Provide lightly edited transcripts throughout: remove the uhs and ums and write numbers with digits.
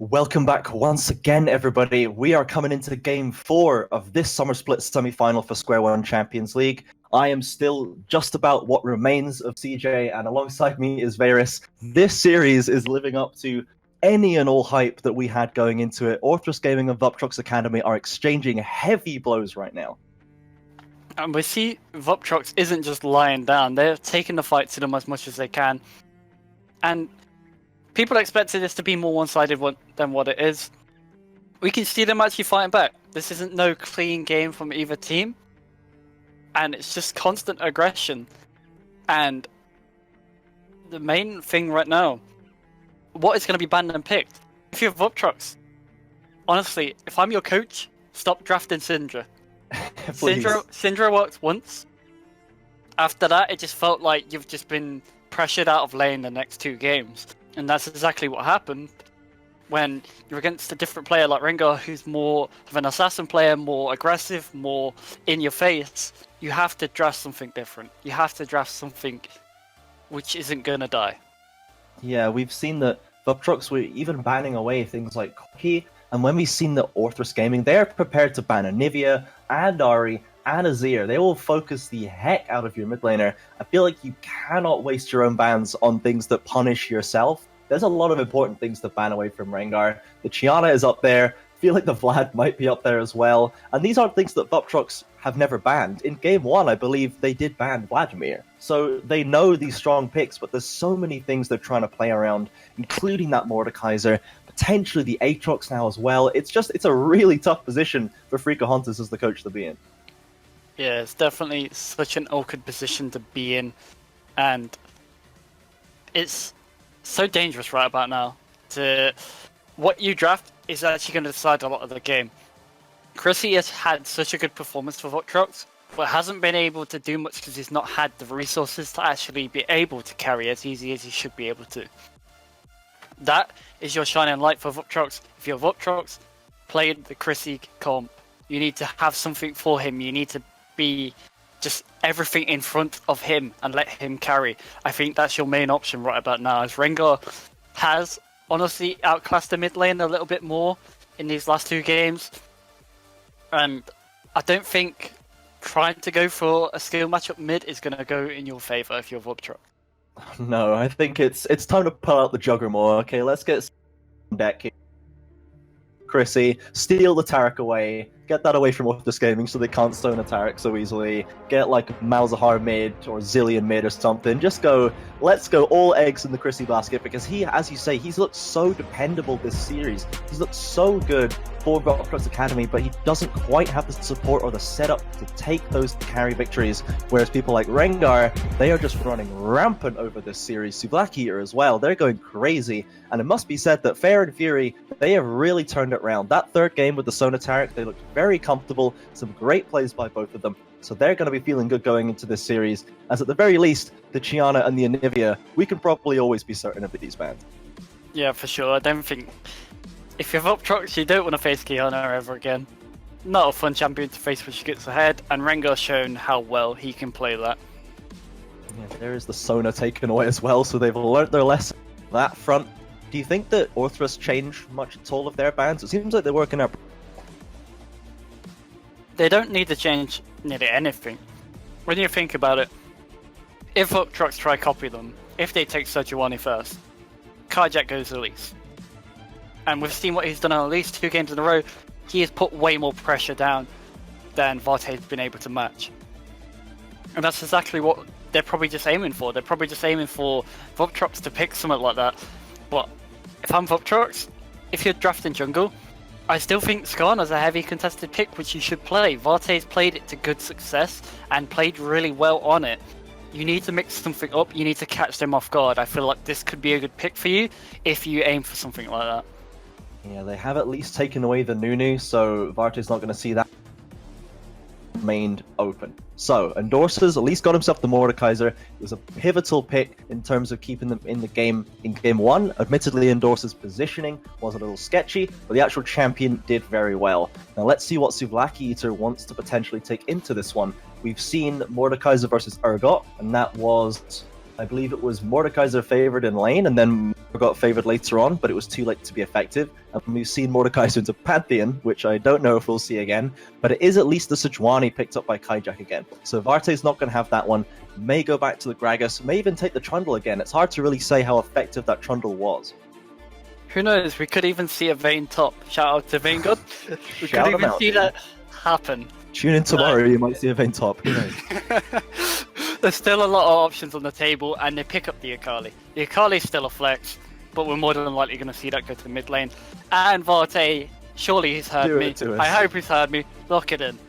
Welcome back once again, everybody. We are coming into game 4 of this summer split semi-final for SQ1 Champions League. I am still just about what remains of CJ, and alongside me is Varys. This series is living up to any and all hype that we had going into it. Orthrus Gaming and Vuptrox Academy are exchanging heavy blows right now. And we see Vuptrox isn't just lying down, they're taking the fight to them as much as they can. And people expected this to be more one-sided than what it is. We can see them actually fighting back. This isn't no clean game from either team. And it's just constant aggression. And the main thing right now, what is going to be banned and picked? If you're Vuptrox, honestly, if I'm your coach, stop drafting Syndra. Syndra worked once. After that, it just felt like you've just been pressured out of lane the next 2 games. And that's exactly what happened when you're against a different player like Rengar, who's more of an assassin player, more aggressive, more in your face. You have to draft something different. You have to draft something which isn't going to die. Yeah, we've seen that Vuptrox were even banning away things like Koki, and when we've seen the Orthrus Gaming, they're prepared to ban Anivia and Ari and Azir. They all focus the heck out of your mid laner. I feel like you cannot waste your own bans on things that punish yourself. There's a lot of important things to ban away from Rengar. The Chiana is up there. I feel like the Vlad might be up there as well. And these aren't things that Vuptrox have never banned. In game 1, I believe they did ban Vladimir. So they know these strong picks, but there's so many things they're trying to play around, including that Mordekaiser, potentially the Aatrox now as well. It's a really tough position for Freakahontas as the coach to be in. Yeah, it's definitely such an awkward position to be in, and it's so dangerous right about now. What you draft is actually going to decide a lot of the game. Chrissy has had such a good performance for Vuptrox, but hasn't been able to do much because he's not had the resources to actually be able to carry as easy as he should be able to. That is your shining light for Vuptrox. If you're Vuptrox, play the Chrissy comp. You need to have something for him. You need to be just everything in front of him and let him carry. I think that's your main option right about now, as Rengar has honestly outclassed the mid lane a little bit more in these last 2 games. And I don't think trying to go for a skill matchup mid is going to go in your favor if you're Vuptrox. No, I think it's time to pull out the Juggernaut. Okay, let's get deck here. Chrissy, steal the Taric away, get that away from Orthrus Gaming so they can't stone a Taric so easily, get like Malzahar mid or Zillion mid or something, let's go all eggs in the Chrissy basket, because he, as you say, he's looked so dependable this series, he's looked so good for Vuptrox Academy, but he doesn't quite have the support or the setup to take those carry victories, whereas people like Rengar, they are just running rampant over this series. Blackheater as well, they're going crazy, and it must be said that Fair and Fury, they have really turned it around. That 3rd game with the Sona Taric, they looked very comfortable, some great plays by both of them, so they're going to be feeling good going into this series, as at the very least, the Chiana and the Anivia, we can probably always be certain of these bans. Yeah, for sure. I don't think... If you're Vuptrox, you don't want to face Chiana ever again. Not a fun champion to face when she gets ahead, and Rengar's shown how well he can play that. Yeah, there is the Sona taken away as well, so they've learnt their lesson on that front. Do you think that Orthrus changed much at all of their bans? It seems like they're working out. They don't need to change nearly anything. When you think about it, if Vuptrox try copy them, if they take Sejuani first, Karjak goes Elise. And we've seen what he's done on at least 2 games in a row. He has put way more pressure down than Varte's been able to match. And that's exactly what they're probably just aiming for. They're probably just aiming for Vuptrox to pick something like that. But if I'm Vuptrox, if you're drafting jungle, I still think Skarna's a heavy contested pick, which you should play. Varte's played it to good success and played really well on it. You need to mix something up. You need to catch them off guard. I feel like this could be a good pick for you if you aim for something like that. Yeah, they have at least taken away the Nunu, so Varte's not going to see that remained open. So, Endorses at least got himself the Mordekaiser. It was a pivotal pick in terms of keeping them in the game in game 1. Admittedly, Endorses' positioning was a little sketchy, but the actual champion did very well. Now let's see what Blackheater wants to potentially take into this one. We've seen Mordekaiser versus Urgot, and that was I believe it was Mordekaiser favored in lane, and then got favored later on, but it was too late to be effective. And we've seen Mordekaiser into Pantheon, which I don't know if we'll see again, but it is at least the Sejuani picked up by Kaijak again. So Varte's not going to have that one. May go back to the Gragas, may even take the Trundle again. It's hard to really say how effective that Trundle was. Who knows? We could even see a Vayne top. Shout out to Vayne God. We Shout could him even out, see dude. that happen. Tune in tomorrow, you might see a Vayne top. Who knows? There's still a lot of options on the table, and they pick up the Akali. The Akali's still a flex, but we're more than likely going to see that go to the mid lane. And Varte, surely he's heard Do me. it to us. I hope he's heard me. Lock it in.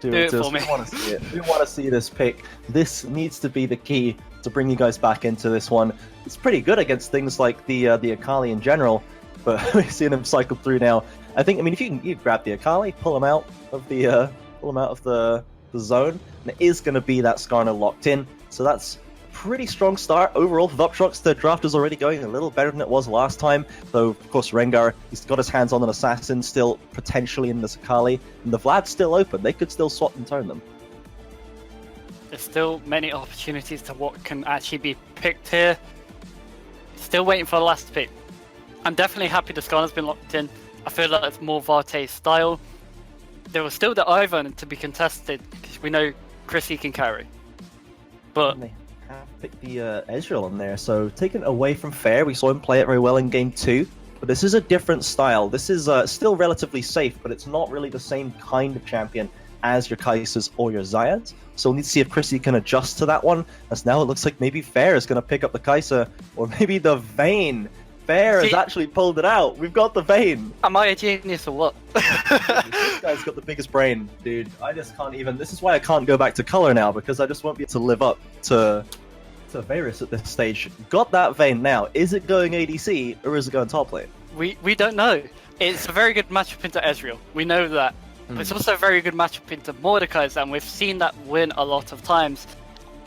Do it to for us. me. We want to see it. We want to see this pick. This needs to be the key to bring you guys back into this one. It's pretty good against things like the Akali in general, but we've seen him cycle through now. I think, I mean, if you grab the Akali, pull him out of the zone, and it is going to be that Skarner locked in. So that's a pretty strong start overall for Vuptrox. The draft is already going a little better than it was last time, though of course Rengar, he's got his hands on an assassin still potentially in this Akali, and the Vlad's still open. They could still swap and turn them. There's still many opportunities to what can actually be picked here. Still waiting for the last pick. I'm definitely happy the Skarner's been locked in. I feel like it's more Varte's style. There was still the Ivan to be contested, because we know Chrissy can carry. But And they have picked the Ezreal on there, so taken away from Fair. We saw him play it very well in game 2, but this is a different style. This is still relatively safe, but it's not really the same kind of champion as your Kaisers or your Zayats. So we'll need to see if Chrissy can adjust to that one, as now it looks like maybe Fair is going to pick up the Kaiser, or maybe the Vayne. Fair has actually pulled it out. We've got the Vayne. am I a genius or what? This guy's got the biggest brain, dude. I just can't even. This is why I can't go back to color now, because I just won't be able to live up to Varus at this stage. Got that Vayne now. Is it going ADC or is it going top lane? We don't know. It's a very good matchup into Ezreal. We know that. But it's also a very good matchup into Mordekaiser, and we've seen that win a lot of times.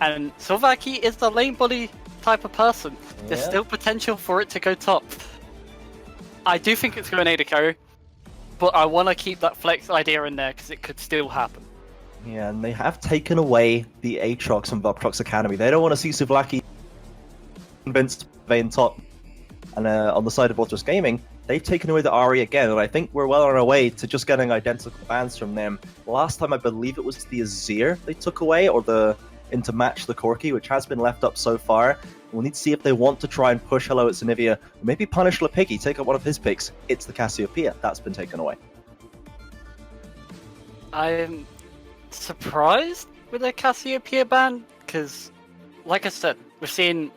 And Sylvaki is the lane bully type of person. There's Yeah. still potential for it to go top. I do think it's going AD carry, but I want to keep that flex idea in there because it could still happen. Yeah, and they have taken away the Aatrox from Vuptrox Academy. They don't want to see Suvlaki convinced Vayne top. And on the side of Orthrus Gaming, they've taken away the Ahri again, and I think we're well on our way to just getting identical bans from them. Last time I believe it was the Azir they took away, or the into match the Corki, which has been left up so far. We'll need to see if they want to try and push Hello It's Anivia, or maybe punish Lepiggy, take up one of his picks. It's the Cassiopeia. That's been taken away. I'm surprised with the Cassiopeia ban because, like I said, we've seen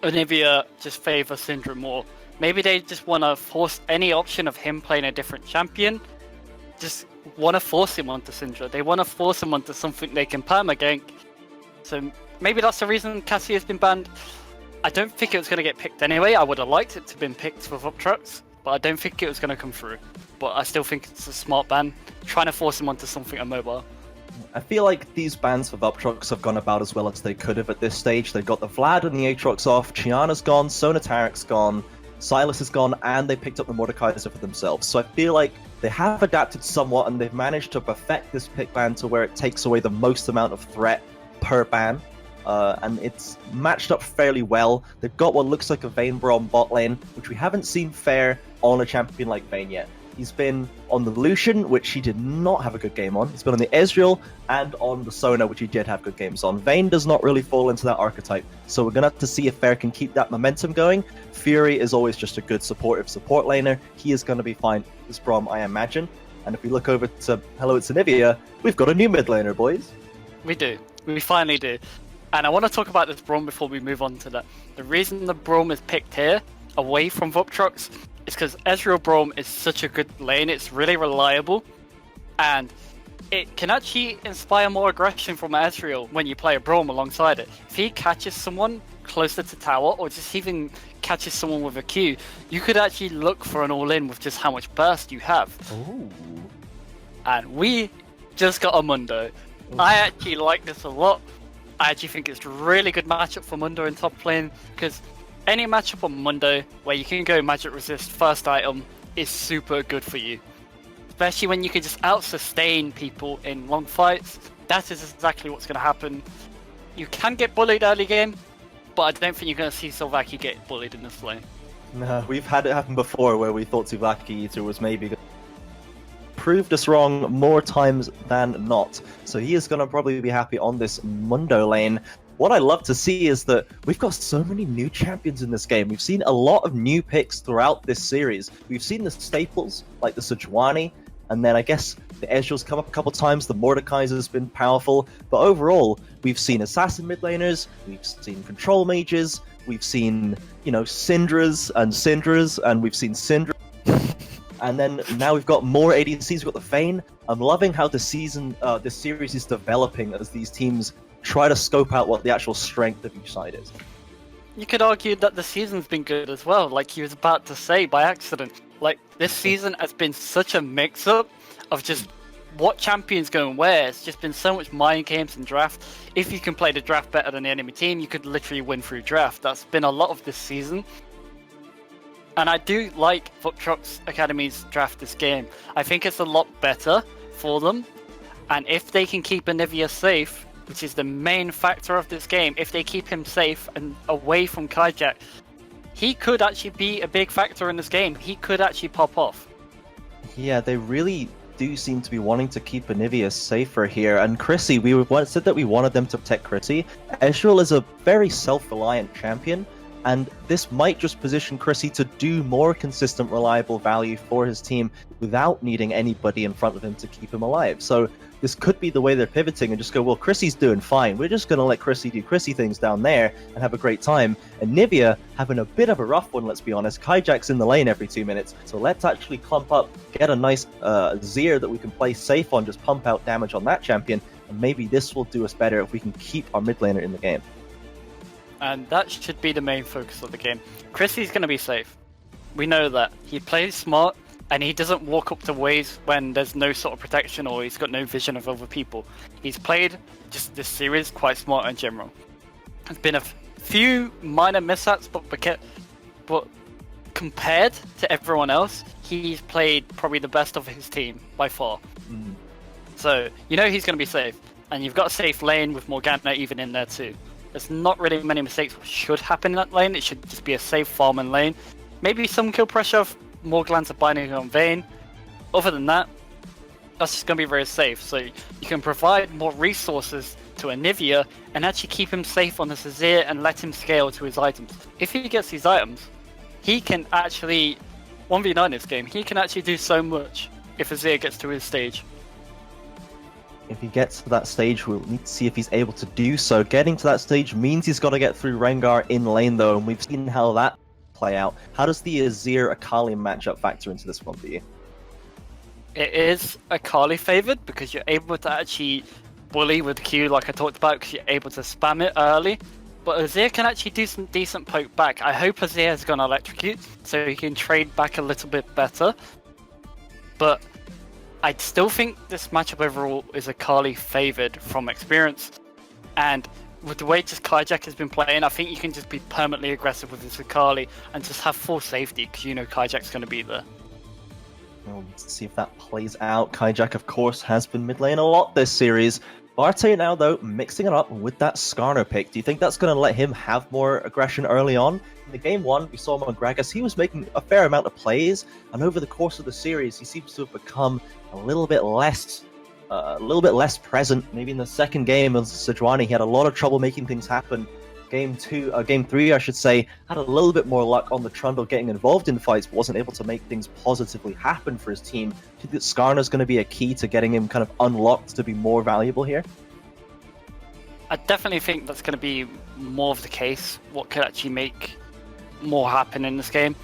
Anivia just favour Syndra more. Maybe they just want to force any option of him playing a different champion. Just want to force him onto Syndra. They want to force him onto something they can permagank. So maybe that's the reason Cassie has been banned. I don't think it was going to get picked anyway. I would have liked it to have been picked for Vuptrox, but I don't think it was going to come through. But I still think it's a smart ban, trying to force him onto something immobile. I feel like these bans for Vuptrox have gone about as well as they could have at this stage. They've got the Vlad and the Aatrox off, Chiana's gone, Sona Tarek's gone, Silas is gone, and they picked up the Mordekaiser for themselves. So I feel like they have adapted somewhat, and they've managed to perfect this pick ban to where it takes away the most amount of threat per ban. And it's matched up fairly well. They've got what looks like a Vayne Braum bot lane, which we haven't seen fair on a champion like Vayne yet. He's been on the Lucian, which he did not have a good game on. He's been on the Ezreal and on the Sona, which he did have good games on. Vayne does not really fall into that archetype, so we're going to have to see if Fair can keep that momentum going. Fury is always just a good supportive support laner. He is going to be fine with this Braum, I imagine. And if we look over to Hello It's Anivia, we've got a new mid laner, boys. We do. We finally do. And I want to talk about this Braum before we move on to that. The reason the Braum is picked here, away from Vuptrox, is because Ezreal Braum is such a good lane. It's really reliable, and it can actually inspire more aggression from Ezreal when you play a Braum alongside it. If he catches someone closer to tower, or just even catches someone with a Q, you could actually look for an all-in with just how much burst you have. Ooh. And we just got a Mundo. I actually like this a lot. I actually think it's a really good matchup for Mundo in top lane, because any matchup on Mundo where you can go magic resist first item is super good for you. Especially when you can just out-sustain people in long fights. That is exactly what's going to happen. You can get bullied early game, but I don't think you're going to see Sylvaki get bullied in this lane. No, we've had it happen before where we thought Tsubaki Eater was maybe gonna proved us wrong more times than not. So he is going to probably be happy on this Mundo lane. What I love to see is that we've got so many new champions in this game. We've seen a lot of new picks throughout this series. We've seen the staples, like the Sejuani, and then I guess the Ezreal's come up a couple times, the Mordekaiser's been powerful, but overall, we've seen assassin mid laners, we've seen control mages, we've seen, Syndras, and we've seen Syndra. And then now we've got more ADCs, we've got the Vayne. I'm loving how this series is developing as these teams try to scope out what the actual strength of each side is. You could argue that the season's been good as well, like he was about to say by accident. Like, this season has been such a mix-up of just what champions go and where. It's just been so much mind games and draft. If you can play the draft better than the enemy team, you could literally win through draft. That's been a lot of this season. And I do like Vuptrox Academy's draft this game. I think it's a lot better for them. And if they can keep Anivia safe, which is the main factor of this game, if they keep him safe and away from Kajak, he could actually be a big factor in this game. He could actually pop off. Yeah, they really do seem to be wanting to keep Anivia safer here. And Chrissy, we once said that we wanted them to protect Chrissy. Ezreal is a very self-reliant champion, and this might just position Chrissy to do more consistent, reliable value for his team without needing anybody in front of him to keep him alive. So this could be the way they're pivoting and just go, well, Chrissy's doing fine. We're just going to let Chrissy do Chrissy things down there and have a great time. And Nivea having a bit of a rough one, let's be honest. Kaijak's in the lane every 2 minutes. So let's actually clump up, get a nice Zir that we can play safe on, just pump out damage on that champion. And maybe this will do us better if we can keep our mid laner in the game. And that should be the main focus of the game. Chrissy's going to be safe. We know that. He plays smart, and he doesn't walk up to waves when there's no sort of protection or he's got no vision of other people. He's played just this series quite smart in general. There's been a few minor mishaps, but compared to everyone else, he's played probably the best of his team by far. Mm. So, he's going to be safe. And you've got a safe lane with Morgana even in there too. There's not really many mistakes should happen in that lane. It should just be a safe farming lane. Maybe some kill pressure if more glands are binding on Vayne. Other than that, that's just going to be very safe. So you can provide more resources to Anivia and actually keep him safe on the Azir and let him scale to his items. If he gets these items, he can actually 1v9 this game. He can actually do so much if Azir gets to his stage. If he gets to that stage, we'll need to see if he's able to do so. Getting to that stage means he's got to get through Rengar in lane, though, and we've seen how that play out. How does the Azir Akali matchup factor into this one for you? It is Akali favored because you're able to actually bully with Q, like I talked about, because you're able to spam it early. But Azir can actually do some decent poke back. I hope Azir has gone electrocute so he can trade back a little bit better. But I still think this matchup overall is Akali favored from experience, and with the way just Kajak has been playing, I think you can just be permanently aggressive with this Akali and just have full safety because Kajak's going to be there. We'll see if that plays out. Kajak, of course, has been mid lane a lot this series. Barte now, though, mixing it up with that Skarner pick. Do you think that's going to let him have more aggression early on? In the game one, we saw him on Gragas. He was making a fair amount of plays, and over the course of the series, he seems to have become a little bit less present. Maybe in the second game of Sejuani, he had a lot of trouble making things happen. Game three, I should say, had a little bit more luck on the Trundle getting involved in fights, but wasn't able to make things positively happen for his team. Do you think that Skarner's going to be a key to getting him kind of unlocked to be more valuable here? I definitely think that's going to be more of the case. What could actually make more happen in this game?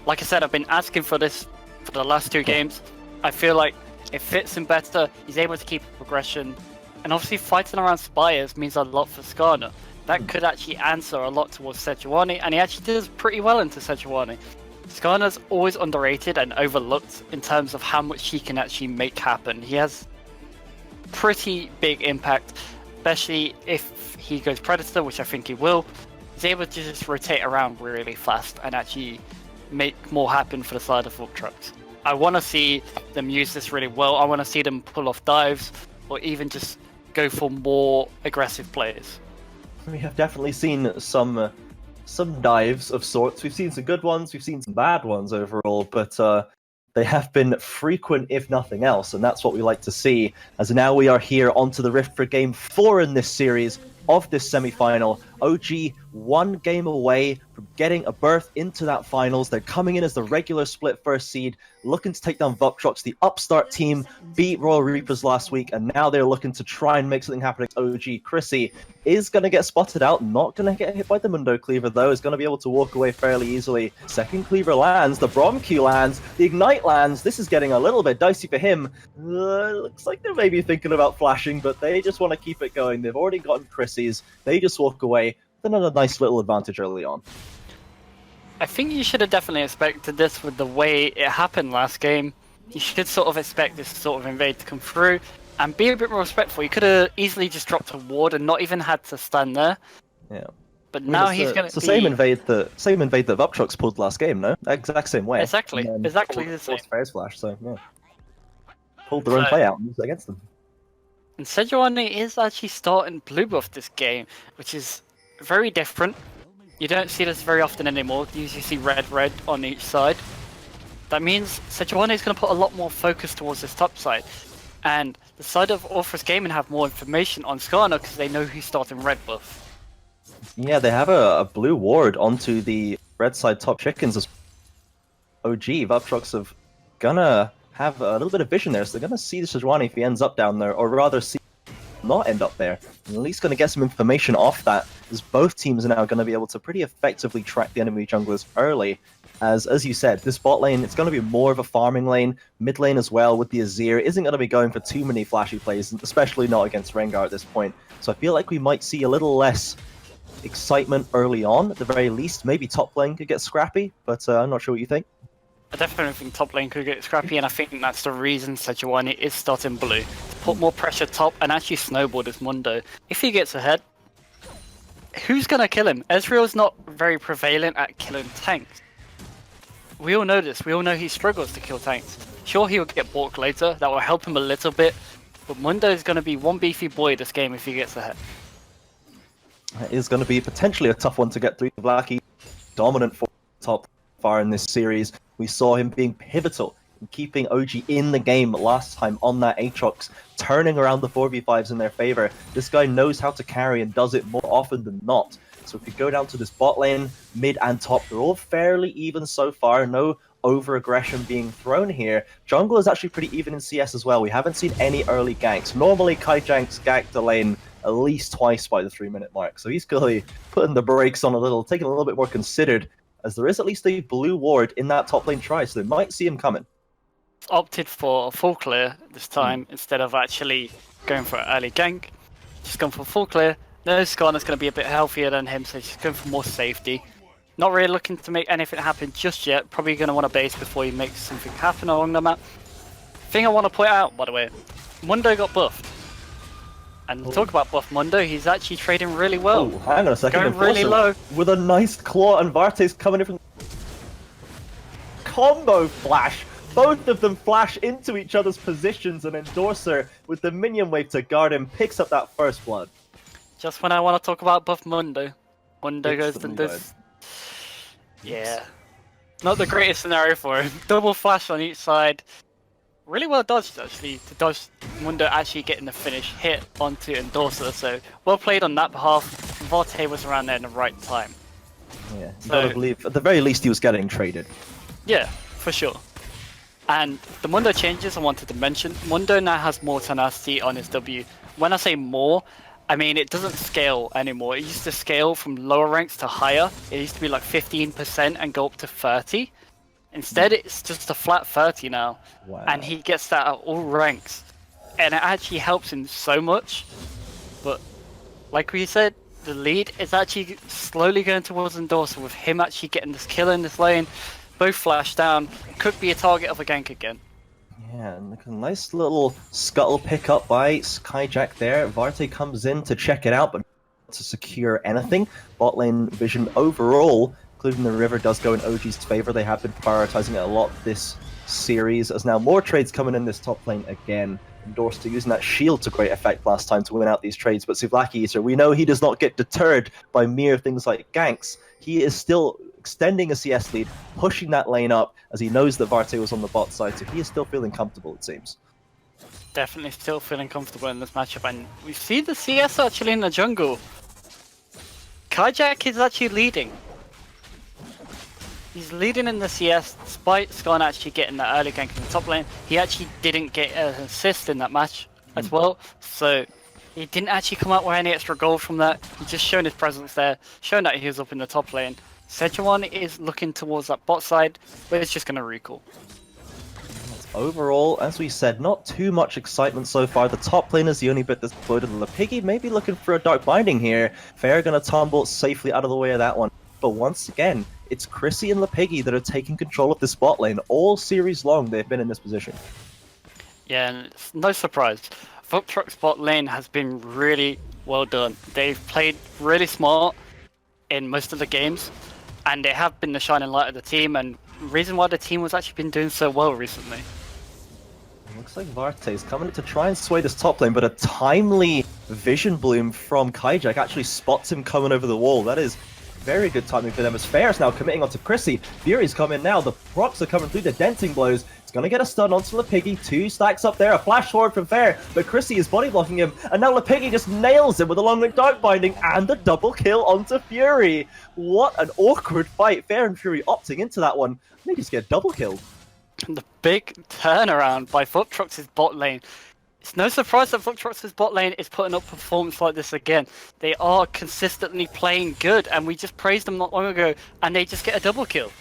Like I said, I've been asking for this for the last two games. I feel like it fits him better. He's able to keep progression, and obviously fighting around Spires means a lot for Skarner. That could actually answer a lot towards Sejuani, and he actually does pretty well into Sejuani. Skarner's always underrated and overlooked in terms of how much he can actually make happen. He has pretty big impact, especially if he goes Predator, which I think he will. He's able to just rotate around really fast and actually make more happen for the side of Vuptrox. I want to see them use this really well. I want to see them pull off dives or even just go for more aggressive plays. We have definitely seen some dives of sorts. We've seen some good ones, we've seen some bad ones overall, but they have been frequent, if nothing else, and that's what we like to see. As now we are here onto the Rift for Game 4 in this series of this semi-final. OG 1 game away from getting a berth into that finals. They're coming in as the regular split first seed, looking to take down Vuptrox. The upstart team beat Royal Reapers last week, and now they're looking to try and make something happen against OG. Chrissy is going to get spotted out, not going to get hit by the Mundo Cleaver though, is going to be able to walk away fairly easily. Second Cleaver lands, the Brom Q lands, the Ignite lands. This is getting a little bit dicey for him. Looks like they're maybe thinking about flashing, but they just want to keep it going. They've already gotten Chrissy's. They just walk away with another nice little advantage early on. I think you should have definitely expected this with the way it happened last game. You should sort of expect this sort of invade to come through and be a bit more respectful. You could have easily just dropped a ward and not even had to stand there. Yeah. But now he's going to be... It's the same invade that Vuptrox pulled last game, no? Exact same way. Exactly the same. Fairs Flash, so yeah. Pulled their own play out and used it against them. And Sejuani is actually starting blue buff this game, which is very different. You don't see this very often anymore. You usually see red on each side. That means Sejuani is going to put a lot more focus towards this top side. And the side of Orthrus Gaming have more information on Skarner because they know who's starting red buff. Yeah, they have a blue ward onto the red side top chickens. OG, Vuptrox have gonna have a little bit of vision there, so they're gonna see the Sejuani if he ends up down there, or rather see not end up there. And at least gonna get some information off that, as both teams are now gonna be able to pretty effectively track the enemy junglers early. As you said, this bot lane, it's going to be more of a farming lane. Mid lane as well with the Azir isn't going to be going for too many flashy plays, especially not against Rengar at this point. So I feel like we might see a little less excitement early on, at the very least. Maybe top lane could get scrappy, but I'm not sure what you think. I definitely think top lane could get scrappy, and I think that's the reason Sejuani is starting blue. To put more pressure top and actually snowball this Mundo. If he gets ahead, who's going to kill him? Ezreal's not very prevalent at killing tanks. We all know this. We all know he struggles to kill tanks. Sure, he'll get balked later. That will help him a little bit. But Mundo is going to be one beefy boy this game if he gets ahead. It is going to be potentially a tough one to get through. Blacky, dominant for top far in this series. We saw him being pivotal in keeping OG in the game last time on that Aatrox, turning around the 4v5s in their favor. This guy knows how to carry and does it more often than not. So if we go down to this bot lane, mid and top, they're all fairly even so far. No over-aggression being thrown here. Jungle is actually pretty even in CS as well. We haven't seen any early ganks. Normally, Kaijank's ganked the lane at least twice by the 3-minute mark. So he's clearly putting the brakes on a little, taking a little bit more considered, as there is at least a blue ward in that top lane try, so they might see him coming. Opted for a full clear this time instead of actually going for an early gank. Just gone for full clear. No, Skarner's going to be a bit healthier than him, so he's going for more safety. Not really looking to make anything happen just yet. Probably going to want to base before he makes something happen along the map. Thing I want to point out, by the way, Mundo got buffed. And talk about buff Mundo, he's actually trading really well. Oh, hang on a second. Going really low. With a nice claw, and Varte's coming in from... Combo flash! Both of them flash into each other's positions, and Endorser, with the minion wave to guard him, picks up that first blood. Just when I want to talk about buff Mundo, Mundo goes and does... Yeah. Not the greatest scenario for him. Double flash on each side. Really well dodged, actually, to dodge Mundo actually getting the finish hit onto Endorser. So, well played on that behalf. Varte was around there in the right time. Yeah, you gotta believe, at the very least, he was getting traded. Yeah, for sure. And the Mundo changes I wanted to mention. Mundo now has more tenacity on his W. When I say more, I mean it doesn't scale anymore. It used to scale from lower ranks to higher. It used to be like 15% and go up to 30. Instead, it's just a flat 30 now. Wow. And he gets that at all ranks. And it actually helps him so much. But like we said, the lead is actually slowly going towards Endorser with him actually getting this kill in this lane. Both flash down. Could be a target of a gank again. Yeah, and a nice little scuttle pickup by Skyjack there. Varte comes in to check it out, but not to secure anything. Bot lane vision overall, including the river, does go in OG's favor. They have been prioritizing it a lot this series, as now more trades coming in this top lane again. Endorser using that shield to great effect last time to win out these trades, but Souvlaki Eater, we know he does not get deterred by mere things like ganks. He is still extending a CS lead, pushing that lane up, as he knows that Varte was on the bot side, so he is still feeling comfortable, it seems. Definitely still feeling comfortable in this matchup, and we see the CS actually in the jungle. Kajak is actually leading. He's leading in the CS, despite Skarn actually getting that early gank in the top lane. He actually didn't get an assist in that match as well, so he didn't actually come out with any extra gold from that. He just shown his presence there, showing that he was up in the top lane. SQ1 is looking towards that bot side, but it's just going to recall. Overall, as we said, not too much excitement so far. The top lane is the only bit that's floated. Lepiggy maybe looking for a Dark Binding here. Fair gonna tumble safely out of the way of that one. But once again, it's Chrissy and Lepiggy that are taking control of this bot lane. All series long, they've been in this position. Yeah, and it's no surprise. Vuptrox bot lane has been really well done. They've played really smart in most of the games, and they have been the shining light of the team, and reason why the team has actually been doing so well recently. Looks like Varte is coming to try and sway this top lane, but a timely vision bloom from Kajak actually spots him coming over the wall. That is very good timing for them, as Fair is now committing onto Chrissy. Fury's coming now, the procs are coming through, the denting blows. It's going to get a stun onto Lepiggy, 2 stacks up there, a flash forward from Fair, but Chrissy is body blocking him, and now Lepiggy just nails him with a long range Dark Binding and a double kill onto Fury. What an awkward fight. Fair and Fury opting into that one. They just get double killed. The big turnaround by Vuptrox's bot lane. It's no surprise that Vuptrox's bot lane is putting up performance like this again. They are consistently playing good, and we just praised them not long ago, and they just get a double kill.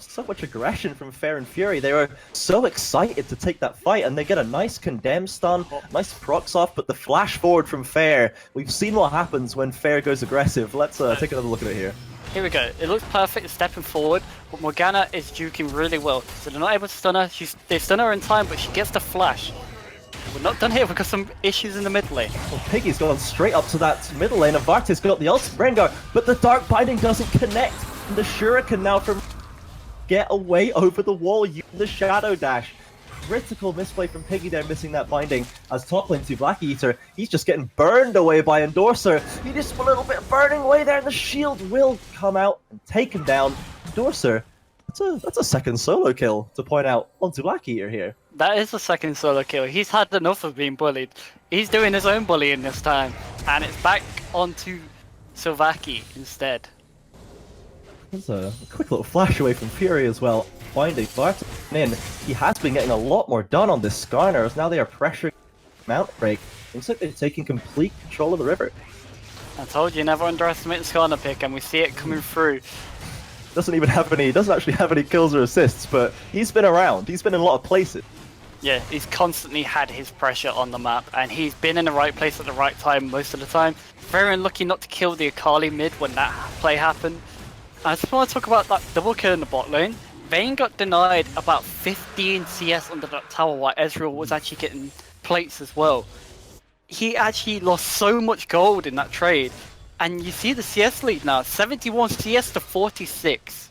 So much aggression from Fair and Fury. They were so excited to take that fight, and they get a nice condemn stun, nice procs off, but the flash forward from Fair, we've seen what happens when Fair goes aggressive. Let's take another look at it here. Here we go. It looks perfect, stepping forward, but Morgana is juking really well. So they're not able to stun her. They stun her in time, but she gets the flash. We're not done here, we've got some issues in the mid lane. Well, Piggy's gone straight up to that middle lane, and Varte's got the ultimate Rengar, but the Dark Binding doesn't connect. And the Shuriken now from get away over the wall using the Shadow Dash. Critical misplay from Piggy there, missing that binding. As top lane to Black Eater, he's just getting burned away by Endorser. He just a little bit burning away there, and the shield will come out and take him down. Endorser, that's a second solo kill to point out onto Black Eater here. That is a second solo kill. He's had enough of being bullied. He's doing his own bullying this time, and it's back onto Souvlaki instead. There's a quick little flash away from Fury as well. Finding Bart in. He has been getting a lot more done on this Skarner, as now they are pressuring Mount Break. Looks like they're taking complete control of the river. I told you, never underestimate the Skarner pick, and we see it coming through. Doesn't actually have any kills or assists, but he's been around. He's been in a lot of places. Yeah, he's constantly had his pressure on the map, and he's been in the right place at the right time most of the time. Very unlucky not to kill the Akali mid when that play happened. I just want to talk about that double kill in the bot lane. Vayne got denied about 15 CS under that tower while Ezreal was actually getting plates as well. He actually lost so much gold in that trade. And you see the CS lead now, 71 CS to 46.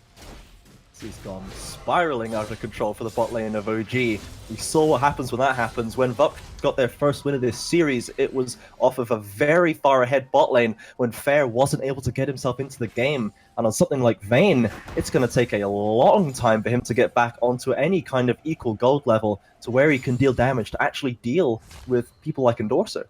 He's gone spiraling out of control for the bot lane of OG. We saw what happens when that happens. When Vup got their first win of this series, it was off of a very far ahead bot lane when Fair wasn't able to get himself into the game. And on something like Vayne, it's going to take a long time for him to get back onto any kind of equal gold level to where he can deal damage to actually deal with people like Endorser.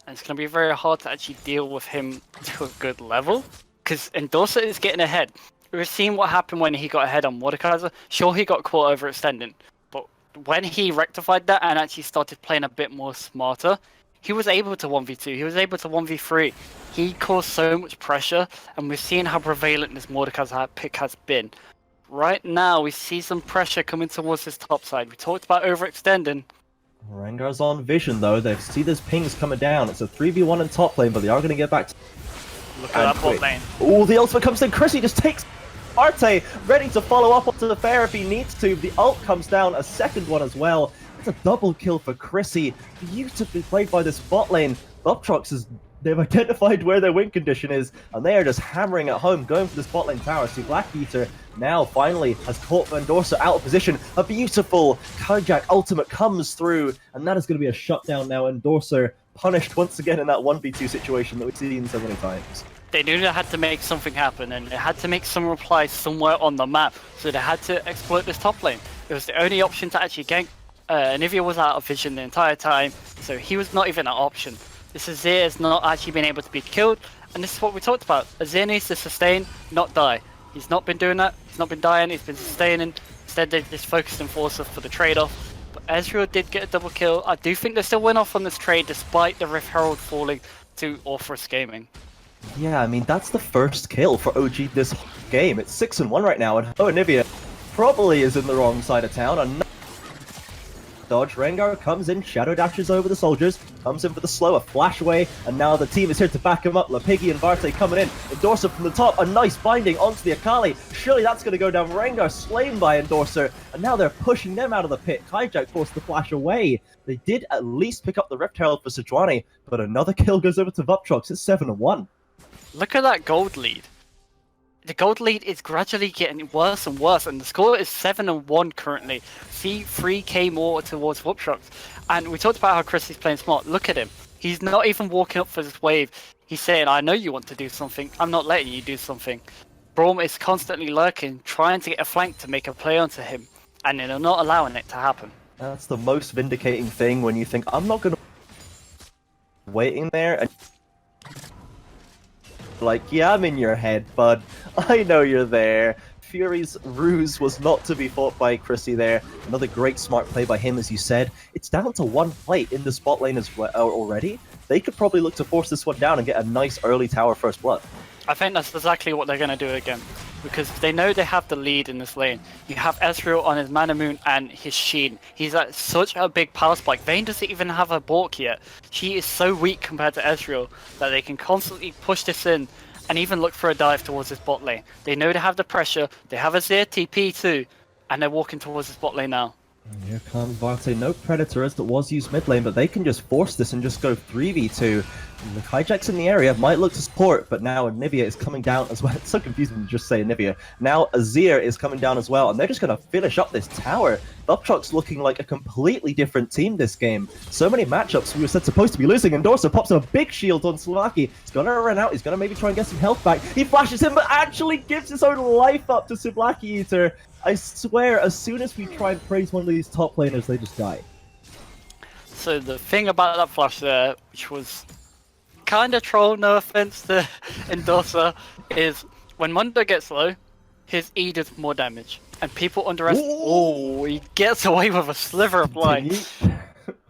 And it's going to be very hard to actually deal with him to a good level, because Endorser is getting ahead. We've seen what happened when he got ahead on Mordekaiser. Sure, he got caught overextending, but when he rectified that and actually started playing a bit more smarter, he was able to 1v2, he was able to 1v3. He caused so much pressure, and we've seen how prevalent this Mordekaiser pick has been. Right now, we see some pressure coming towards his top side. We talked about overextending. Rengar's on vision though, they see those pings coming down. It's a 3v1 in top lane, but they are going to get back to... Look at that bot lane. Oh, the ultimate comes in, Chrissy just takes Arte, ready to follow up onto the Fair if he needs to. The ult comes down, a second one as well. It's a double kill for Chrissy. Beautifully played by this bot lane. Vuptrox is They've identified where their win condition is, and they are just hammering at home, going for this bot lane tower. So Black Eater now finally has caught Vendorsa out of position. A beautiful hijack ultimate comes through, and that is going to be a shutdown now. Endorser punished once again in that 1v2 situation that we've seen so many times. They knew they had to make something happen, and they had to make some replies somewhere on the map, so they had to exploit this top lane. It was the only option to actually gank. Anivia was out of vision the entire time, so he was not even an option. This Azir has not actually been able to be killed, and this is what we talked about. Azir needs to sustain, not die. He's not been doing that, he's not been dying, he's been sustaining. Instead they've just focused on Forza for the trade-off. But Ezreal did get a double kill. I do think they still went off on this trade despite the Rift Herald falling to Orthrus Gaming. Yeah, I mean, that's the first kill for OG this game. It's 6-1 right now, and Anivia probably is in the wrong side of town. Dodge. Rengar comes in, shadow dashes over the soldiers, comes in for the slow, a flash away, and now the team is here to back him up. Lapigi and Varte coming in. Endorser from the top, a nice binding onto the Akali. Surely that's going to go down. Rengar slain by Endorser, and now they're pushing them out of the pit. Hijack forced the flash away. They did at least pick up the Rift Herald for Sejuani, but another kill goes over to Vuptrox. It's 7-1. Look at that gold lead. The gold lead is gradually getting worse and worse, and the score is 7-1 currently. See 3k more towards Vuptrox. And we talked about how Chris is playing smart. Look at him. He's not even walking up for this wave. He's saying, I know you want to do something. I'm not letting you do something. Braum is constantly lurking, trying to get a flank to make a play onto him, and they're not allowing it to happen. That's the most vindicating thing when you think, I'm not going to waiting there and like, yeah, I'm in your head, bud. I know you're there. Fury's ruse was not to be fought by Chrissy there. Another great smart play by him, as you said. It's down to one plate in the spot lane as well already. They could probably look to force this one down and get a nice early tower first blood. I think that's exactly what they're going to do again, because they know they have the lead in this lane. You have Ezreal on his Mana Moon and his Sheen. He's at such a big power spike. Vayne doesn't even have a Bork yet. She is so weak compared to Ezreal that they can constantly push this in and even look for a dive towards this bot lane. They know they have the pressure, they have a Azir TP too, and they're walking towards this bot lane now. Here comes Varte. No Predator as it was used mid lane, but they can just force this and just go 3v2. The Hijack's in the area, might look to support, but now Anivia is coming down as well. It's so confusing to just say Anivia. Now Azir is coming down as well, and they're just going to finish up this tower. Vuptrox looking like a completely different team this game. So many matchups we were said supposed to be losing, and Dorsa pops a big shield on Slovaki. He's going to run out, he's going to maybe try and get some health back. He flashes him, but actually gives his own life up to Sublaki Eater. I swear, as soon as we try and praise one of these top laners, they just die. So the thing about that flash there, which was kind of troll, no offense to Endorser, is when Mundo gets low, his E does more damage. And people underestimate. Oh, he gets away with a sliver of life.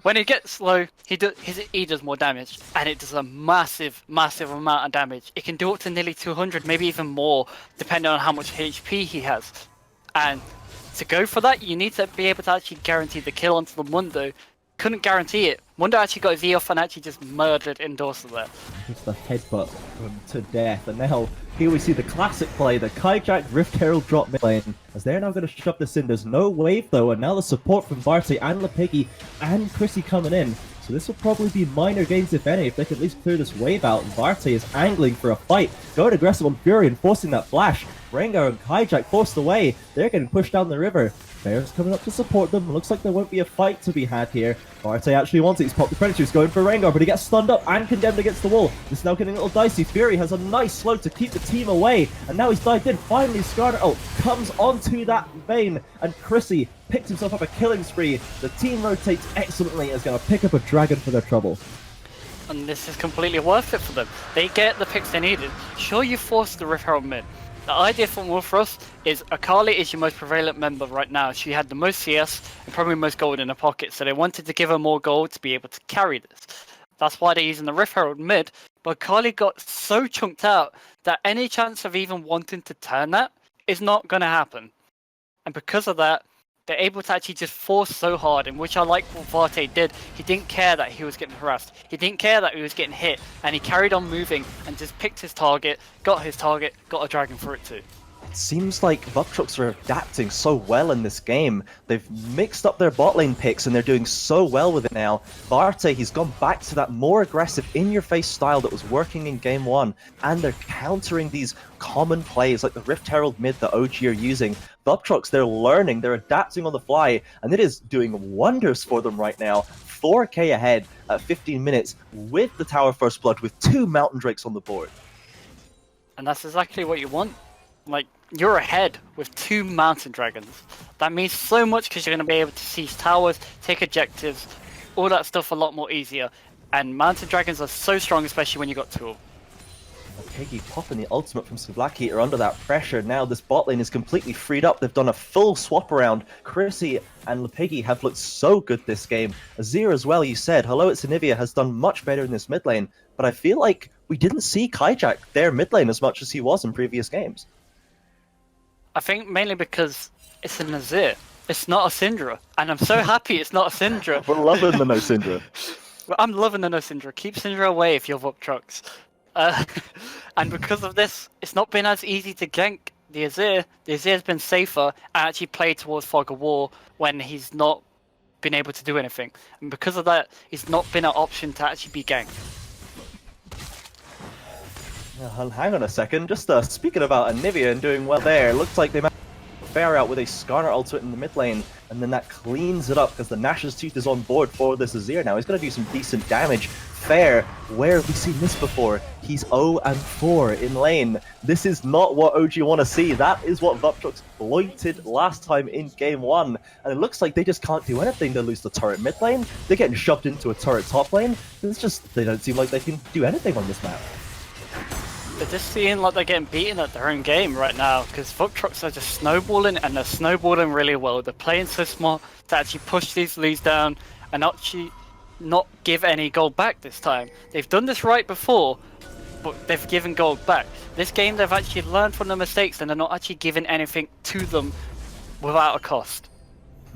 When he gets low, his E does more damage, and it does a massive, massive amount of damage. It can do up to nearly 200, maybe even more, depending on how much HP he has. And to go for that, you need to be able to actually guarantee the kill onto the Mundo. Couldn't guarantee it. Mundo actually got his E off and actually just murdered Endorser there. Just the headbutt to death. And now, here we see the classic play, the Hijack Rift Herald drop mid lane. As they're now going to shove this in. There's no wave though, and now the support from Varte and Lapigi and Chrissy coming in. So this will probably be minor gains, if any, if they can at least clear this wave out. And Varte is angling for a fight, going aggressive on Fury and forcing that flash. Rengar and Hijack forced away. They're getting pushed down the river. Bear's coming up to support them. Looks like there won't be a fight to be had here. Varte actually wants it. He's popped the Predator. He's going for Rengar, but he gets stunned up and condemned against the wall. It's now getting a little dicey. Fury has a nice slow to keep the team away. And now he's dived in. Finally, Skarner comes onto that Vayne. And Chrissy picks himself up a killing spree. The team rotates excellently and is going to pick up a dragon for their trouble. And this is completely worth it for them. They get the picks they needed. Sure, you forced the Rift Herald mid. The idea for Orthrus is Akali is your most prevalent member right now. She had the most CS and probably most gold in her pocket, so they wanted to give her more gold to be able to carry this. That's why they're using the Rift Herald mid, but Akali got so chunked out that any chance of even wanting to turn that is not going to happen. And because of that, they're able to actually just force so hard, in which I like what Varte did. He didn't care that he was getting harassed. He didn't care that he was getting hit, and he carried on moving and just picked his target, got a dragon for it too. seems like Vuptrox are adapting so well in this game. They've mixed up their bot lane picks and they're doing so well with it now. Varte, he's gone back to that more aggressive in-your-face style that was working in game 1, and they're countering these common plays like the Rift Herald mid that OG are using. Vuptrox, they're learning, they're adapting on the fly, and it is doing wonders for them right now. 4k ahead at 15 minutes with the Tower First Blood with 2 Mountain Drakes on the board. And that's exactly what you want. Like, you're ahead with 2 Mountain Dragons. That means so much because you're going to be able to seize towers, take objectives, all that stuff a lot more easier. And Mountain Dragons are so strong, especially when you got 2 of them. Piggy popping the ultimate from Black Eater under that pressure. Now this bot lane is completely freed up. They've done a full swap around. Chrissy and Lepiggy have looked so good this game. Azir as well, you said. Hello, it's Anivia has done much better in this mid lane. But I feel like we didn't see Kajak their mid lane as much as he was in previous games. I think mainly because it's an Azir. It's not a Syndra. And I'm so happy it's not a Syndra. We're loving the no Syndra. I'm loving the no Syndra. Keep Syndra away if you're Vuptrox. And because of this, it's not been as easy to gank the Azir. The Azir's been safer and actually played towards Fog of War when he's not been able to do anything. And because of that, it's not been an option to actually be ganked. Hang on a second, just speaking about Anivia and doing well there, looks like they managed to fair out with a Skarner ultimate in the mid lane, and then that cleans it up because the Nash's Tooth is on board for this Azir now. He's going to do some decent damage. Fair, where have we seen this before? He's 0-4 in lane. This is not what OG want to see. That is what Vuptrox exploited last time in game 1. And it looks like they just can't do anything. They lose the turret mid lane, they're getting shoved into a turret top lane. It's just, they don't seem like they can do anything on this map. They're just seeing like they're getting beaten at their own game right now because Vuptrox are just snowballing, and they're snowballing really well. They're playing so smart to actually push these leads down and actually not give any gold back this time. They've done this right before, but they've given gold back. This game they've actually learned from the mistakes and they're not actually giving anything to them without a cost.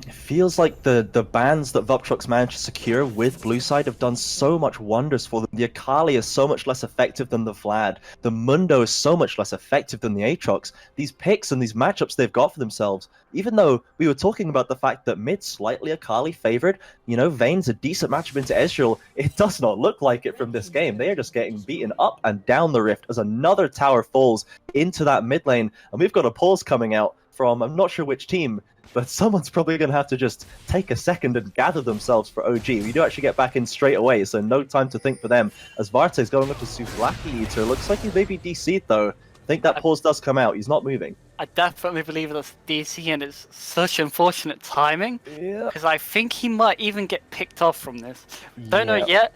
It feels like the bans that Vuptrox managed to secure with Blueside have done so much wonders for them. The Akali is so much less effective than the Vlad. The Mundo is so much less effective than the Aatrox. These picks and these matchups they've got for themselves, even though we were talking about the fact that mid slightly Akali favored, you know, Vayne's a decent matchup into Ezreal, it does not look like it from this game. They are just getting beaten up and down the rift as another tower falls into that mid lane, and we've got a pause coming out from, I'm not sure which team, but someone's probably going to have to just take a second and gather themselves for OG. We do actually get back in straight away, so no time to think for them. As Varte's going up to Black Eater, looks like he's maybe DC'd though. I think that pause does come out, he's not moving. I definitely believe that's DC, and it's such unfortunate timing. Yeah. Because I think he might even get picked off from this. Don't know yet.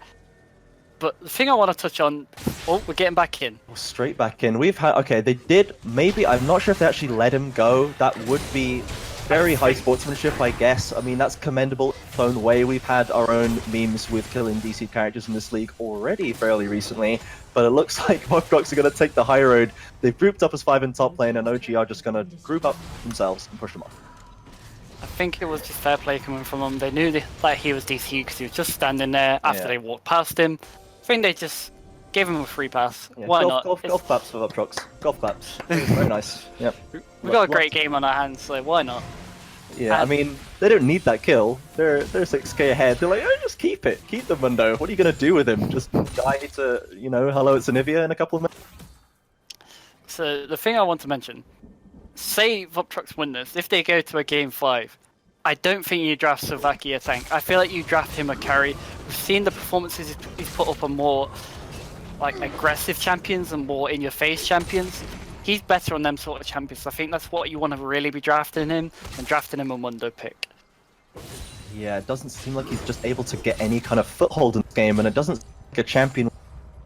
But the thing I want to touch on... Oh, we're getting back in. Straight back in. We've had... Okay, they did... Maybe... I'm not sure if they actually let him go. That would be very high sportsmanship, I guess. I mean, that's commendable in its own way. We've had our own memes with killing DC characters in this league already fairly recently. But it looks like Vuptrox are going to take the high road. They've grouped up as 5 in top lane, and OG are just going to group up themselves and push them off. I think it was just fair play coming from him. They knew that he was DC because he was just standing there after they walked past him. I think they just gave him a free pass. Yeah, Why golf, not? Golf claps for Vuptrox. Golf claps. Very nice. Yep. We've got a great game on our hands, so why not? Yeah, I mean, they don't need that kill. They're 6k ahead. They're like, oh, just keep it. Keep the Mundo. What are you going to do with him? Just die to, you know, hello, it's Anivia in a couple of minutes? So the thing I want to mention, say Vuptrox win this, if they go to a game 5, I don't think you draft Savaki a tank. I feel like you draft him a carry. We've seen the performances he's put up on more like aggressive champions and more in-your-face champions. He's better on them sort of champions. I think that's what you want to really be drafting him, and drafting him a Mundo pick. Yeah, it doesn't seem like he's just able to get any kind of foothold in this game, and it doesn't seem like a champion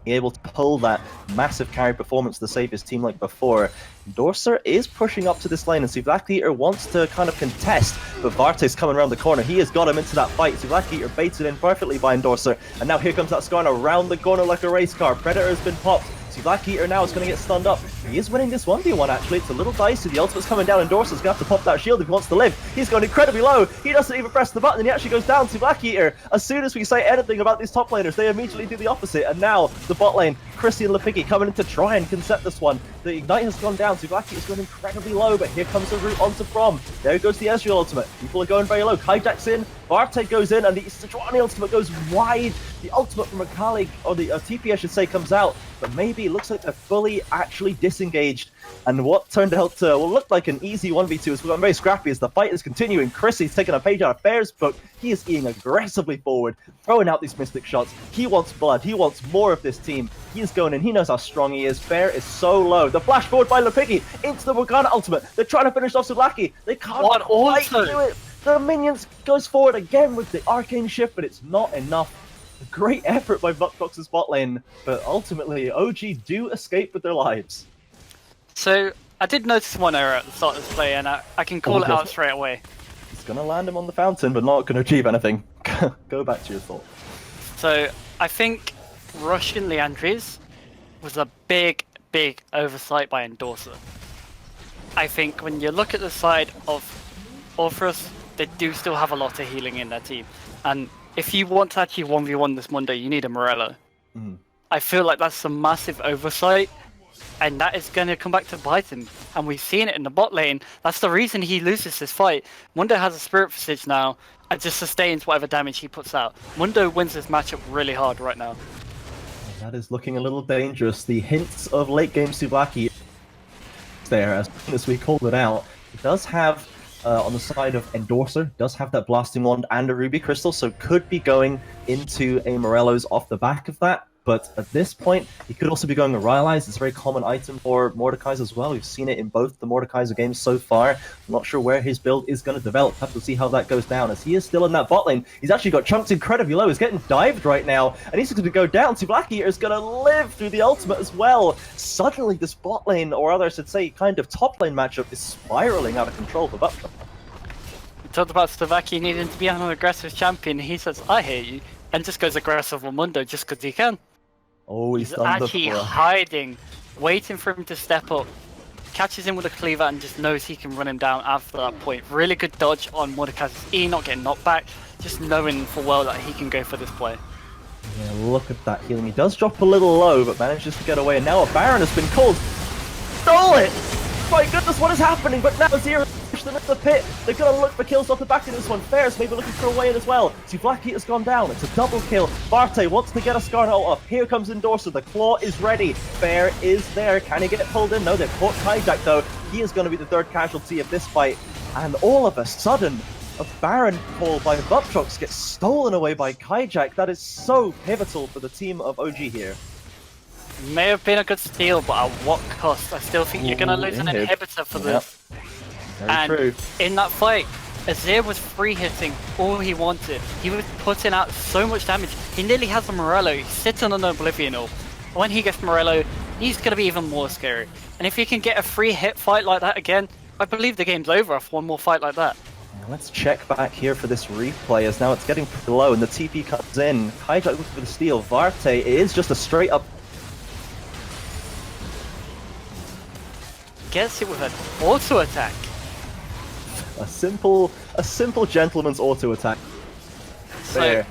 be able to pull that massive carry performance to save his team like before. Dorser is pushing up to this lane, and Black Eater wants to kind of contest, but Varte's coming around the corner. He has got him into that fight. Black Eater baits it in perfectly by Dorser, and now here comes that Skarner around the corner like a race car. Predator has been popped. Black Eater now is going to get stunned up. He is winning this 1v1 actually. It's a little dicey. The ultimate's coming down and Dorsa's going to have to pop that shield if he wants to live. He's going incredibly low. He doesn't even press the button and he actually goes down to Black Eater. As soon as we say anything about these top laners, they immediately do the opposite. And now the bot lane, Chrissy and Lipiggy coming in to try and concept this one. The Ignite has gone down, so Black Eater's going incredibly low, but here comes the route onto From. There goes the Ezreal ultimate. People are going very low. Kaijak's in, Varte goes in, and the Sejuani ultimate goes wide. The ultimate from Akali, or the TP I should say, comes out, but maybe it looks like they're fully actually disengaged. And what turned out to look like an easy 1v2 has become very scrappy as the fight is continuing. Chrissy's taking a page out of Fair's book. He is eating aggressively forward, throwing out these mystic shots. He wants blood. He wants more of this team. He is going in. He knows how strong he is. Fair is so low. The flash forward by Lipiggy into the Morgana ultimate. They're trying to finish off Sublaki. They can't quite do it. The minions goes forward again with the arcane shift, but it's not enough. A great effort by Vuptrox's bot lane, but ultimately OG do escape with their lives. So I did notice one error at the start of this play, and I can call it out straight away. It's gonna land him on the fountain, but not gonna achieve anything. Go back to your thought. So I think rushing Leandries was a big oversight by Endorser. I think when you look at the side of Orthrus, they do still have a lot of healing in their team. And if you want to actually 1v1 this Monday, you need a Morello. I feel like that's a massive oversight, and that is going to come back to bite him. And we've seen it in the bot lane. That's the reason he loses this fight. Mundo has a Spirit Visage now, and just sustains whatever damage he puts out. Mundo wins this matchup really hard right now. That is looking a little dangerous. The hints of late game Sublaki there, as we called it out. It does have, on the side of Endorser, does have that Blasting Wand and a Ruby Crystal, so could be going into a Morello's off the back of that. But at this point, he could also be going to Rylai's. It's a very common item for Mordekai's as well. We've seen it in both the Mordekaiser games so far. I'm not sure where his build is going to develop. Have to see how that goes down, as he is still in that bot lane. He's actually got chunks incredibly low. He's getting dived right now, and he's going to go down. So Black Eater is going to live through the ultimate as well. Suddenly, this bot lane, or rather I should say, kind of top lane matchup is spiraling out of control for Vuptrox. We talked about Stavaki needing to be an aggressive champion. He says, I hear you, and just goes aggressive on Mundo just because he can. Oh, he's actually hiding, waiting for him to step up, catches him with a cleaver and just knows he can run him down after that point. Really good dodge on Mordekaiser's E, not getting knocked back, just knowing full well that he can go for this play. Yeah, look at that healing. He does drop a little low, but manages to get away, and now a Baron has been called. Stole it! My goodness, what is happening? But now Zero pushed them into the pit. They're going to look for kills off the back of this one. Fair's maybe looking for a way in as well. See, Black Eater's gone down. It's a double kill. Varte wants to get a Scarlet ult off. Here comes Endorser. The Claw is ready. Fair is there. Can he get pulled in? No, they've caught Kajak though. He is going to be the third casualty of this fight. And all of a sudden, a Baron call by Vuptrox gets stolen away by Kajak. That is so pivotal for the team of OG here. May have been a good steal, but at what cost? I still think you're going to lose an inhibitor for this. Very true. In that fight, Azir was free hitting all he wanted. He was putting out so much damage. He nearly has a Morello. He's sitting on the Oblivion Orb. When he gets Morello, he's going to be even more scary. And if he can get a free hit fight like that again, I believe the game's over after one more fight like that. Let's check back here for this replay, as now it's getting pretty low and the TP comes in. Kajak looking for the steal. Varte, it is just a straight up. Gets it with an auto attack. A simple gentleman's auto attack. So,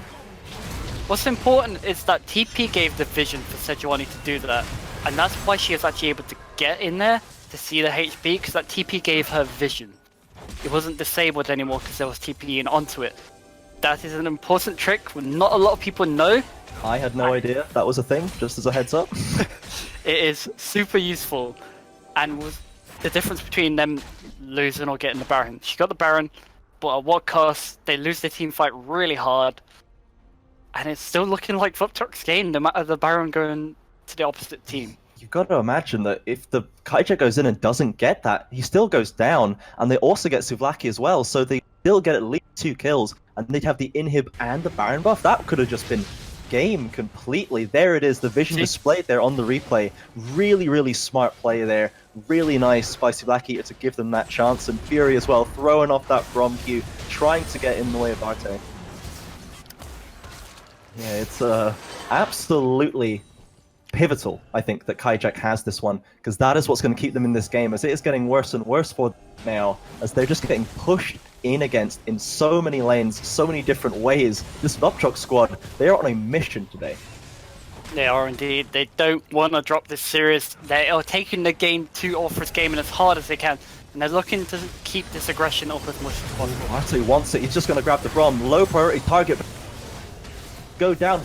what's important is that TP gave the vision for Sejuani to do that, and that's why she was actually able to get in there to see the HP, because that TP gave her vision. It wasn't disabled anymore because there was TP in onto it. That is an important trick not a lot of people know. I had no idea that was a thing, just as a heads up. It is super useful, and was the difference between them losing or getting the Baron. She got the Baron, but at what cost? They lose the team fight really hard, and it's still looking like Vuptrox gain, no matter the Baron going to the opposite team. You've got to imagine that if the Kajak goes in and doesn't get that, he still goes down, and they also get Suvlaki as well, so they still get at least 2 kills, and they'd have the inhib and the Baron buff. That could have just been game completely. There it is, the vision displayed there on the replay. Really smart play there. Really nice by Black Eater to give them that chance, and Fury as well, throwing off that from Q, trying to get in the way of Arte. Yeah, it's absolutely pivotal, I think, that Kajak has this one, because that is what's going to keep them in this game, as it is getting worse and worse for them now, as they're just getting pushed in against in so many lanes, so many different ways. This Vuptrox squad, they are on a mission today. They are indeed. They don't want to drop this series. They are taking the game to Orthrus Gaming as hard as they can, and they're looking to keep this aggression up as much as possible. Artie wants it. He's just going to grab the Brom. Low priority target. Go down.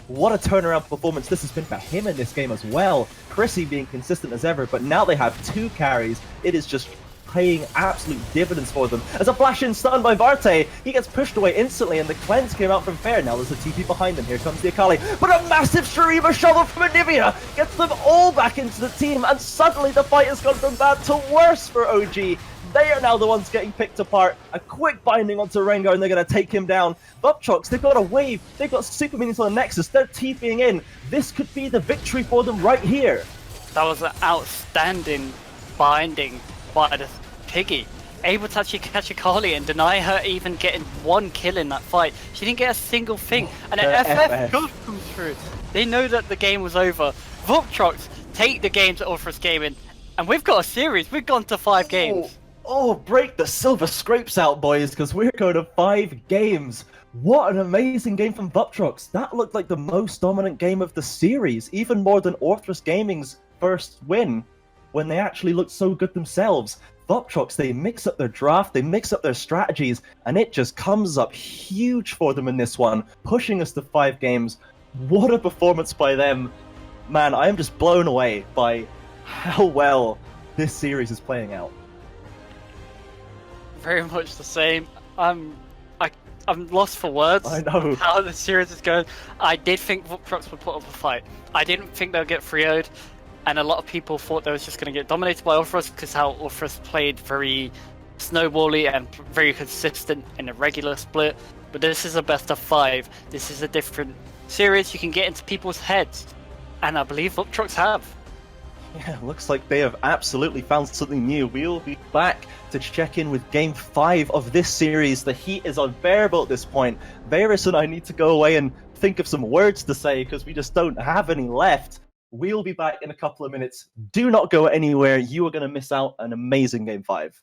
What a turnaround performance this has been for him in this game as well. Chrissy being consistent as ever, but now they have 2 carries. It is just paying absolute dividends for them. As a flash-in stun by Varte, he gets pushed away instantly, and the cleanse came out from Fair. Now there's a TP behind them. Here comes the Akali, but a massive Shurima shovel from Anivia gets them all back into the team, and suddenly the fight has gone from bad to worse for OG. They are now the ones getting picked apart. A quick binding onto Rengar, and they're going to take him down. Vuptrox, they've got a wave. They've got super minions on the Nexus. They're TPing in. This could be the victory for them right here. That was an outstanding binding by the Piggy. Able to actually catch Akali and deny her even getting 1 kill in that fight. She didn't get a single thing. And an FF comes through. They know that the game was over. Vuptrox take the game to Orthrus Gaming. And we've got a series. We've gone to 5 games. Oh, break the silver scrapes out, boys, because we're going to 5 games. What an amazing game from Vuptrox. That looked like the most dominant game of the series, even more than Orthrus Gaming's first win, when they actually looked so good themselves. Vuptrox, they mix up their draft, they mix up their strategies, and it just comes up huge for them in this one, pushing us to 5 games. What a performance by them. Man, I am just blown away by how well this series is playing out. Very much the same. I'm lost for words. I know how the series is going. I did think Vuptrox would put up a fight. I didn't think they'll get 3-0'd, and a lot of people thought they was just going to get dominated by Orthrus because how Orthrus played very snowbally and very consistent in a regular split. But this is a best of 5. This is a different series. You can get into people's heads, and I believe Vuptrox have. Yeah, looks like they have absolutely found something new. We'll be back to check in with Game 5 of this series. The heat is unbearable at this point. Varus and I need to go away and think of some words to say because we just don't have any left. We'll be back in a couple of minutes. Do not go anywhere. You are going to miss out on an amazing Game 5.